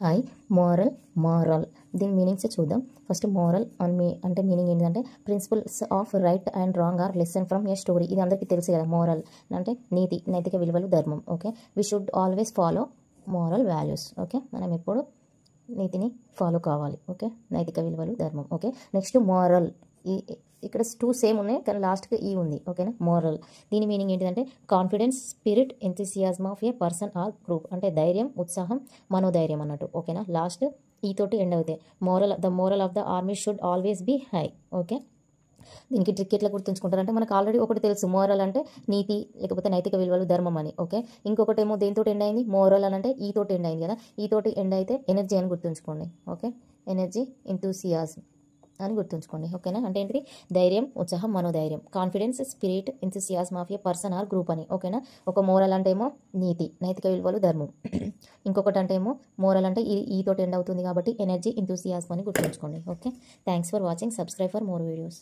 Hi moral దీని meanings చూద్దాం. First moral అంటే మీనింగ్ ఏంటంటే principles of right and wrong or lesson from a story. ఇది అందరికీ తెలుసు కదా. మోరల్ అంటే నైతిక విలువలు, ధర్మం. Okay, we should always follow moral values. Okay, మనం ఎప్పుడు నీతిని ఫాలో కావాలి. ఓకే, నైతిక విలువలు, ధర్మం. Okay, next moral. ఇక్కడ 2 సేమ్ ఉన్నాయి కానీ లాస్ట్కి ఈ ఉంది. ఓకేనా. మోరల్ దీని మీనింగ్ ఏంటిదంటే confidence, spirit, enthusiasm of a person or group. అంటే ధైర్యం, ఉత్సాహం, మనోధైర్యం అన్నట్టు. ఓకేనా. లాస్ట్ ఈ తోటి ఎండ్ అవుతాయి. The moral of the army should always be high. Okay, దీనికి ట్రిక్ ఎట్లా గుర్తుంచుకుంటారంటే మనకు ఆల్రెడీ ఒకటి తెలుసు, మోరల్ అంటే నీతి లేకపోతే నైతిక విలువలు, ధర్మం అని. ఓకే, ఇంకొకటి ఏమో దేనితో ఎండ్ అయింది, మోరల్ అని అంటే ఈ తోటి ఎండ్ అయింది కదా. ఈ తోటి ఎండ్ అయితే ఎనర్జీ అని గుర్తుంచుకోండి. ఓకే, ఎనర్జీ, ఎంతూసియాజం అని గుర్తుంచుకోండి. ఓకేనా. అంటే ఏంటిది, ధైర్యం, ఉత్సాహం, మనోధైర్యం. Confidence, spirit, enthusiasm of a person or group అని. ఓకేనా. ఒక మోరల్ అంటే ఏమో నీతి, నైతిక విలువలు, ధర్మం. ఇంకొకటి అంటే ఏమో మోరల్ అంటే ఈ తోటి ఎండ్ అవుతుంది కాబట్టి ఎనర్జీ, ఎంతూసియాజం అని గుర్తుంచుకోండి. Okay, thanks for watching. Subscribe for more videos.